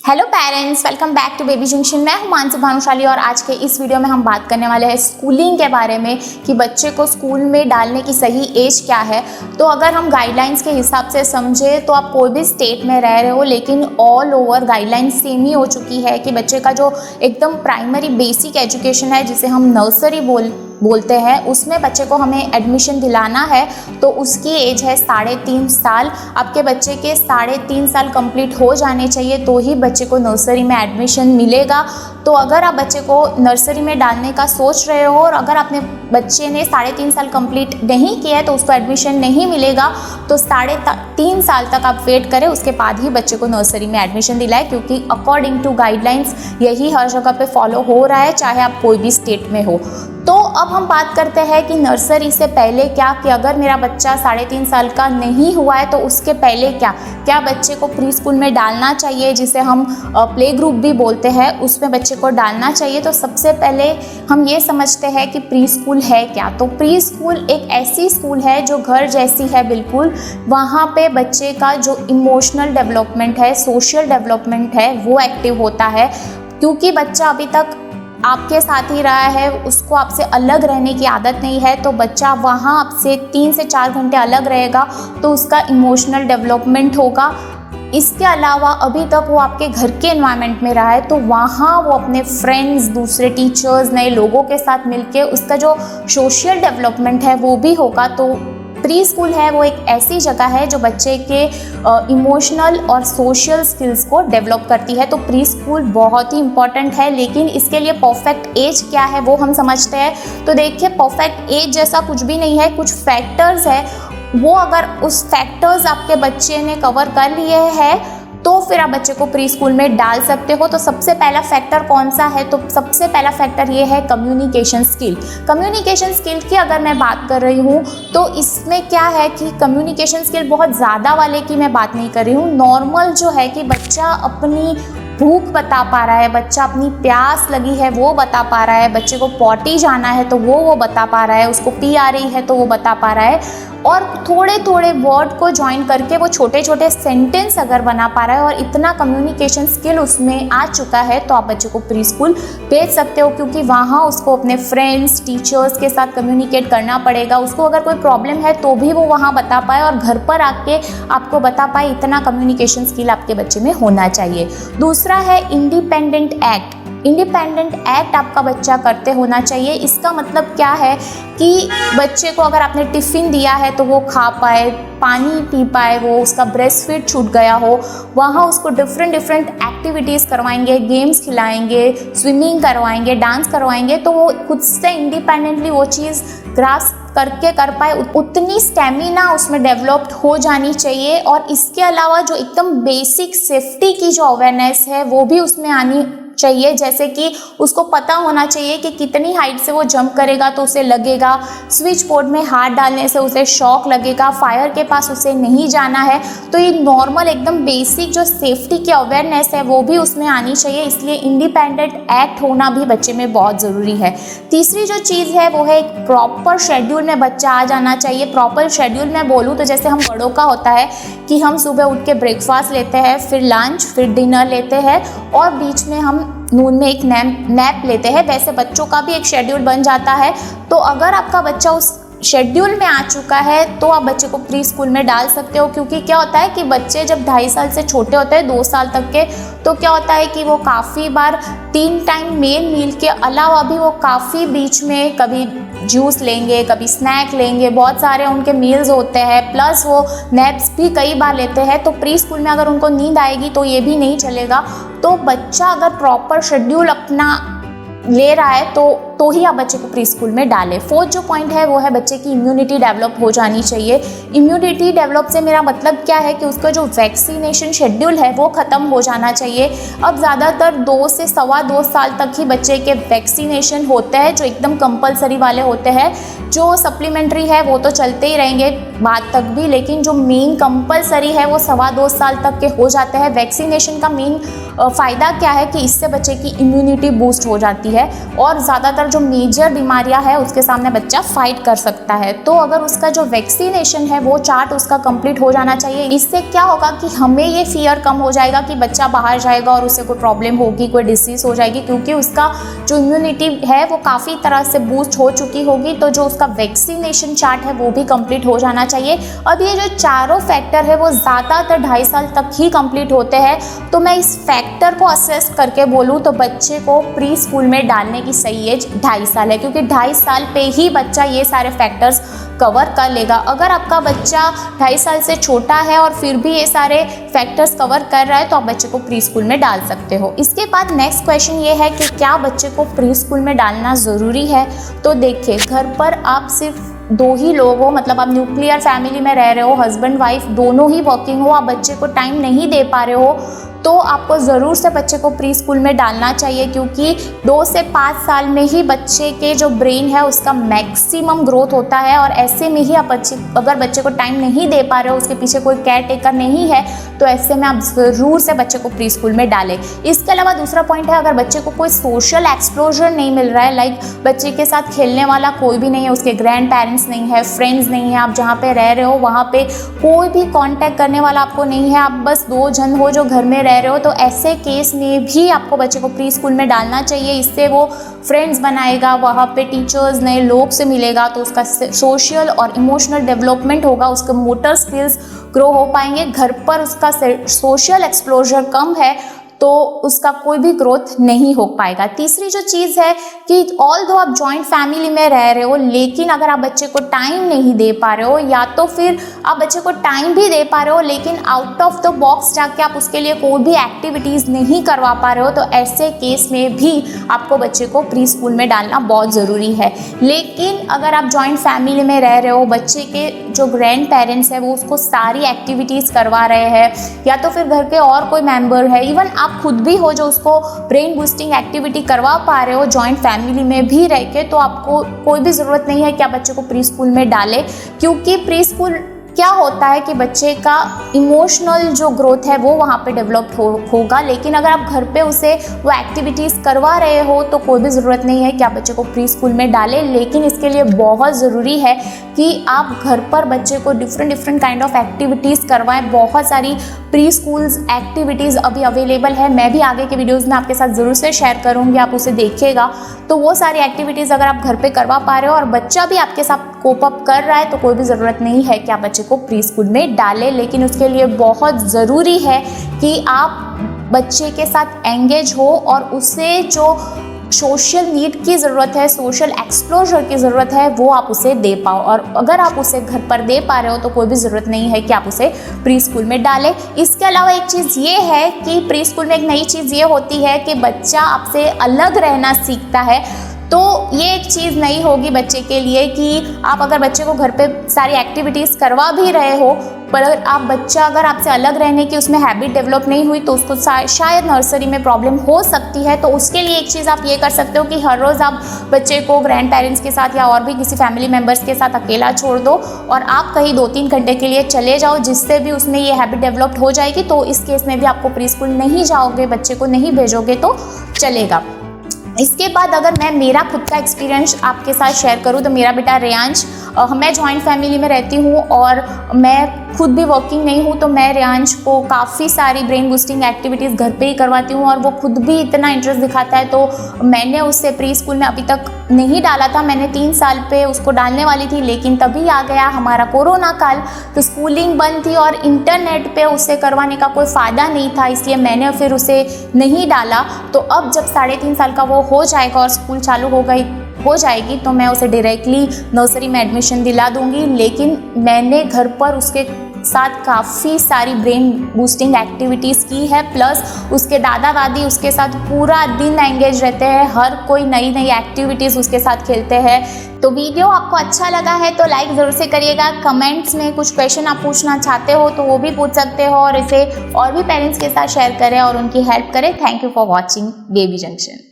Hello parents, welcome back to baby junction. मैं हूं मानसी भानुशाली और आज के इस वीडियो में हम बात करने वाले हैं स्कूलिंग के बारे में कि बच्चे को स्कूल में डालने की सही एज क्या है। तो अगर हम गाइडलाइंस के हिसाब से समझे तो आप कोई भी स्टेट में रह रहे हो, लेकिन ऑल ओवर गाइडलाइंस सेम ही हो चुकी है कि बच्चे का जो एकदम प्राइमरी बेसिक एजुकेशन है, जिसे हम नर्सरी बोलते हैं, उसमें बच्चे को हमें एडमिशन दिलाना है। तो उसकी एज है 3.5 साल। आपके बच्चे के 3.5 साल कंप्लीट हो जाने चाहिए तो ही बच्चे को नर्सरी में एडमिशन मिलेगा। तो अगर आप बच्चे को नर्सरी में डालने का सोच रहे हो और अगर आपने बच्चे ने 3.5 साल कंप्लीट नहीं किया है तो उसको एडमिशन नहीं मिलेगा, तो 3.5 साल तक आप वेट करें, उसके बाद ही बच्चे को नर्सरी में एडमिशन दिलाएं, क्योंकि अकॉर्डिंग टू गाइडलाइंस यही हर जगह पे फॉलो हो रहा है, चाहे आप कोई भी स्टेट में हो। तो अब हम बात करते हैं कि नर्सरी से पहले क्या, कि अगर मेरा बच्चा 3.5 साल का नहीं हुआ है तो उसके पहले क्या बच्चे को प्री स्कूल में डालना चाहिए, जिसे हम प्ले ग्रुप भी बोलते हैं, उसमें बच्चे को डालना चाहिए। तो सबसे पहले हम ये समझते हैं कि प्री स्कूल है क्या। तो प्री स्कूल एक ऐसी स्कूल है जो घर जैसी है बिल्कुल। वहाँ पे बच्चे का जो इमोशनल डेवलपमेंट है, सोशल डेवलपमेंट है, वो एक्टिव होता है, क्योंकि बच्चा अभी तक आपके साथ ही रहा है, उसको आपसे अलग रहने की आदत नहीं है। तो बच्चा वहाँ आपसे 3 से 4 घंटे अलग रहेगा तो उसका इमोशनल डेवलपमेंट होगा। इसके अलावा अभी तक वो आपके घर के एनवायरनमेंट में रहा है तो वहाँ वो अपने फ्रेंड्स, दूसरे टीचर्स, नए लोगों के साथ मिलके उसका जो सोशल डेवलपमेंट है वो भी होगा। तो प्री स्कूल है वो एक ऐसी जगह है जो बच्चे के इमोशनल और सोशल स्किल्स को डेवलप करती है। तो प्री स्कूल बहुत ही इम्पॉर्टेंट है, लेकिन इसके लिए परफेक्ट एज क्या है वो हम समझते हैं। तो देखिए, परफेक्ट एज जैसा कुछ भी नहीं है, कुछ फैक्टर्स है, वो अगर उस फैक्टर्स आपके बच्चे ने कवर कर लिए हैं तो फिर आप बच्चे को प्री स्कूल में डाल सकते हो। तो सबसे पहला फैक्टर कौन सा है? तो सबसे पहला फैक्टर ये है कम्युनिकेशन स्किल। कम्युनिकेशन स्किल की अगर मैं बात कर रही हूँ तो इसमें क्या है कि कम्युनिकेशन स्किल बहुत ज़्यादा वाले की मैं बात नहीं कर रही हूँ। नॉर्मल जो है कि बच्चा अपनी भूख बता पा रहा है, बच्चा अपनी प्यास लगी है वो बता पा रहा है, बच्चे को पॉटी जाना है तो वो बता पा रहा है, उसको पी आ रही है तो वो बता पा रहा है, और थोड़े थोड़े वर्ड को ज्वाइन करके वो छोटे छोटे सेंटेंस अगर बना पा रहा है और इतना कम्युनिकेशन स्किल उसमें आ चुका है तो आप बच्चे को प्री स्कूल भेज सकते हो, क्योंकि वहाँ उसको अपने फ्रेंड्स, टीचर्स के साथ कम्युनिकेट करना पड़ेगा। उसको अगर कोई प्रॉब्लम है तो भी वो वहाँ बता पाए और घर पर आके आपको बता पाए, इतना कम्युनिकेशन स्किल आपके बच्चे में होना चाहिए। दूसरा है इंडिपेंडेंट एक्ट। इंडिपेंडेंट एक्ट आपका बच्चा करते होना चाहिए। इसका मतलब क्या है कि बच्चे को अगर आपने टिफ़िन दिया है तो वो खा पाए, पानी पी पाए, वो उसका ब्रेस्ट फीड छूट गया हो, वहाँ उसको डिफरेंट एक्टिविटीज़ करवाएंगे, गेम्स खिलाएंगे, स्विमिंग करवाएंगे, डांस करवाएंगे, तो वो खुद से इंडिपेंडेंटली वो चीज़ ग्रास्प करके कर पाए, उतनी स्टेमिना उसमें डेवलप्ड हो जानी चाहिए। और इसके अलावा जो एकदम बेसिक सेफ्टी की जो अवेयरनेस है वो भी उसमें आनी चाहिए, जैसे कि उसको पता होना चाहिए कि कितनी हाइट से वो जंप करेगा तो उसे लगेगा, स्विच बोर्ड में हाथ डालने से उसे शॉक लगेगा, फायर के पास उसे नहीं जाना है। तो ये नॉर्मल एकदम बेसिक जो सेफ्टी की अवेयरनेस है वो भी उसमें आनी चाहिए, इसलिए इंडिपेंडेंट एक्ट होना भी बच्चे में बहुत ज़रूरी है। तीसरी जो चीज़ है वो है एक प्रॉपर शेड्यूल में बच्चा आ जाना चाहिए। प्रॉपर शेड्यूल में बोलूँ तो जैसे हम बड़ों का होता है कि हम सुबह उठ के ब्रेकफास्ट लेते हैं, फिर लंच, फिर डिनर लेते हैं और बीच में हम नून में एक नैप लेते हैं, वैसे बच्चों का भी एक शेड्यूल बन जाता है। तो अगर आपका बच्चा उस शेड्यूल में आ चुका है तो आप बच्चे को प्री स्कूल में डाल सकते हो, क्योंकि क्या होता है कि बच्चे जब 2.5 साल से छोटे होते हैं, 2 साल तक के, तो क्या होता है कि वो काफ़ी बार 3 टाइम मेन मील के अलावा भी वो काफ़ी बीच में कभी जूस लेंगे, कभी स्नैक लेंगे, बहुत सारे उनके मील्स होते हैं, प्लस वो नैप्स भी कई बार लेते हैं। तो प्री स्कूल में अगर उनको नींद आएगी तो ये भी नहीं चलेगा। तो बच्चा अगर प्रॉपर शेड्यूल अपना ले रहा है तो ही आप बच्चे को प्री स्कूल में डालें। फोर्थ जो पॉइंट है वो है बच्चे की इम्यूनिटी डेवलप हो जानी चाहिए। इम्यूनिटी डेवलप से मेरा मतलब क्या है कि उसका जो वैक्सीनेशन शेड्यूल है वो ख़त्म हो जाना चाहिए। अब ज़्यादातर 2 से 2.25 साल तक ही बच्चे के वैक्सीनेशन होते हैं, जो एकदम कंपलसरी वाले होते हैं। जो सप्लीमेंट्री है वो तो चलते ही रहेंगे बाद तक भी, लेकिन जो मेन कंपलसरी है वो 2.25 साल तक के हो जाते हैं। वैक्सीनेशन का मेन फ़ायदा क्या है कि इससे बच्चे की इम्यूनिटी बूस्ट हो जाती है और ज़्यादातर अदर जो मेजर बीमारियां है उसके सामने बच्चा फाइट कर सकता है। तो अगर उसका जो वैक्सीनेशन है वो चार्ट उसका कंप्लीट हो जाना चाहिए। इससे क्या होगा कि हमें ये फियर कम हो जाएगा कि बच्चा बाहर जाएगा और उसे कोई प्रॉब्लम होगी, कोई डिसीज हो जाएगी, क्योंकि उसका जो इम्यूनिटी है वो काफ़ी तरह से बूस्ट हो चुकी होगी। तो जो उसका वैक्सीनेशन चार्ट है वो भी कंप्लीट हो जाना चाहिए। अब ये जो चारों फैक्टर है वो ज़्यादातर 2.5 साल तक ही कंप्लीट होते हैं। तो मैं इस फैक्टर को असेस करके बोलूँ तो बच्चे को प्री स्कूल में डालने की सही एज 2.5 साल है, क्योंकि 2.5 साल पे ही बच्चा ये सारे फैक्टर्स कवर कर लेगा। अगर आपका बच्चा 2.5 साल से छोटा है और फिर भी ये सारे फैक्टर्स कवर कर रहा है तो आप बच्चे को प्री स्कूल में डाल सकते हो। इसके बाद नेक्स्ट क्वेश्चन ये है कि क्या बच्चे को प्री स्कूल में डालना ज़रूरी है। तो देखिए, घर पर आप सिर्फ 2 ही लोग हो, मतलब आप न्यूक्लियर फैमिली में रह रहे हो, हस्बैंड वाइफ दोनों ही वर्किंग हो, आप बच्चे को टाइम नहीं दे पा रहे हो, तो आपको ज़रूर से बच्चे को प्री स्कूल में डालना चाहिए, क्योंकि 2 से 5 साल में ही बच्चे के जो ब्रेन है उसका मैक्सिमम ग्रोथ होता है। और ऐसे में ही आप अगर बच्चे को टाइम नहीं दे पा रहे हो, उसके पीछे कोई केयर टेकर नहीं है, तो ऐसे में आप ज़रूर से बच्चे को प्री स्कूल में डालें। इसके अलावा दूसरा पॉइंट है, अगर बच्चे को कोई सोशल एक्सप्लोजर नहीं मिल रहा है, लाइक बच्चे के साथ खेलने वाला कोई भी नहीं है, उसके ग्रैंड पेरेंट्स नहीं है, फ्रेंड्स नहीं है, आप जहाँ पे रह रहे हो वहाँ पे कोई भी कॉन्टैक्ट करने वाला आपको नहीं है, आप बस 2 जन हो जो घर में रह रहे हो, तो ऐसे केस में भी आपको बच्चे को प्री स्कूल में डालना चाहिए। इससे वो फ्रेंड्स बनाएगा, वहाँ पे टीचर्स नए लोग से मिलेगा, तो उसका सोशल और इमोशनल डेवलपमेंट होगा, उसके मोटर स्किल्स ग्रो हो पाएंगे। घर पर उसका सोशल एक्सप्लोजर कम है तो उसका कोई भी ग्रोथ नहीं हो पाएगा। तीसरी जो चीज़ है कि ऑल दो आप जॉइंट फैमिली में रह रहे हो, लेकिन अगर आप बच्चे को टाइम नहीं दे पा रहे हो, या तो फिर आप बच्चे को टाइम भी दे पा रहे हो लेकिन आउट ऑफ द बॉक्स जाके आप उसके लिए कोई भी एक्टिविटीज़ नहीं करवा पा रहे हो, तो ऐसे केस में भी आपको बच्चे को प्री स्कूल में डालना बहुत ज़रूरी है। लेकिन अगर आप जॉइंट फैमिली में रह रहे हो, बच्चे के जो ग्रैंड पेरेंट्स है वो उसको सारी एक्टिविटीज़ करवा रहे हैं, या तो फिर घर के और कोई मेंबर है, इवन आप खुद भी हो जो उसको ब्रेन बूस्टिंग एक्टिविटी करवा पा रहे हो जॉइंट फैमिली में भी रह के, तो आपको कोई भी ज़रूरत नहीं है कि आप बच्चे को प्री स्कूल में डालें। क्योंकि प्री स्कूल क्या होता है कि बच्चे का इमोशनल जो ग्रोथ है वो वहाँ पे डेवलप होगा, लेकिन अगर आप घर पे उसे वो एक्टिविटीज़ करवा रहे हो तो कोई भी ज़रूरत नहीं है कि आप बच्चे को प्री स्कूल में डालें। लेकिन इसके लिए बहुत ज़रूरी है कि आप घर पर बच्चे को डिफरेंट काइंड ऑफ एक्टिविटीज़ करवाएं। बहुत सारी प्री स्कूल्स एक्टिविटीज़ अभी अवेलेबल है, मैं भी आगे के वीडियोज़ में आपके साथ ज़रूर से शेयर करूँगी, आप उसे देखिएगा। तो वो सारी एक्टिविटीज़ अगर आप घर पे करवा पा रहे हो और बच्चा भी आपके साथ कोप अप कर रहा है तो कोई भी ज़रूरत नहीं है कि आप बच्चे को प्री स्कूल में डालें। लेकिन उसके लिए बहुत ज़रूरी है कि आप बच्चे के साथ एंगेज हो और उसे जो सोशल नीड की ज़रूरत है, सोशल एक्सप्लोजर की ज़रूरत है, वो आप उसे दे पाओ। और अगर आप उसे घर पर दे पा रहे हो तो कोई भी ज़रूरत नहीं है कि आप उसे प्री स्कूल में डालें। इसके अलावा एक चीज़ ये है कि प्री स्कूल में एक नई चीज़ ये होती है कि बच्चा आपसे अलग रहना सीखता है। तो ये एक चीज़ नहीं होगी बच्चे के लिए कि आप अगर बच्चे को घर पे सारी एक्टिविटीज़ करवा भी रहे हो, पर बच्चा अगर आपसे अलग रहने की उसमें हैबिट डेवलप नहीं हुई तो उसको शायद नर्सरी में प्रॉब्लम हो सकती है। तो उसके लिए एक चीज़ आप ये कर सकते हो कि हर रोज़ आप बच्चे को ग्रैंड पेरेंट्स के साथ या और भी किसी फैमिली मेम्बर्स के साथ अकेला छोड़ दो और आप कहीं 2-3 घंटे के लिए चले जाओ, जिससे भी उसमें ये हैबिट डेवलप हो जाएगी। तो इस केस में भी आपको प्री स्कूल नहीं जाओगे, बच्चे को नहीं भेजोगे तो चलेगा। इसके बाद अगर मैं मेरा खुद का एक्सपीरियंस आपके साथ शेयर करूं तो मेरा बेटा रेयांश, मैं जॉइंट फैमिली में रहती हूं और मैं खुद भी वर्किंग नहीं हूं, तो मैं रेयांश को काफ़ी सारी ब्रेन बूस्टिंग एक्टिविटीज़ घर पे ही करवाती हूं और वो खुद भी इतना इंटरेस्ट दिखाता है। तो मैंने उससे प्री स्कूल में अभी तक नहीं डाला था, मैंने 3 साल पे उसको डालने वाली थी, लेकिन तभी आ गया हमारा कोरोना काल, तो स्कूलिंग बंद थी और इंटरनेट पे उसे करवाने का कोई फ़ायदा नहीं था, इसलिए मैंने फिर उसे नहीं डाला। तो अब जब 3.5 साल का वो हो जाएगा और स्कूल चालू हो जाएगी तो मैं उसे डायरेक्टली नर्सरी में एडमिशन दिला दूंगी। लेकिन मैंने घर पर उसके साथ काफ़ी सारी ब्रेन बूस्टिंग एक्टिविटीज़ की है, प्लस उसके दादा दादी उसके साथ पूरा दिन एंगेज रहते हैं, हर कोई नई नई एक्टिविटीज़ उसके साथ खेलते हैं। तो वीडियो आपको अच्छा लगा है तो लाइक ज़रूर से करिएगा। कमेंट्स में कुछ क्वेश्चन आप पूछना चाहते हो तो वो भी पूछ सकते हो और इसे और भी पेरेंट्स के साथ शेयर करें और उनकी हेल्प करें। Thank you for watching baby junction.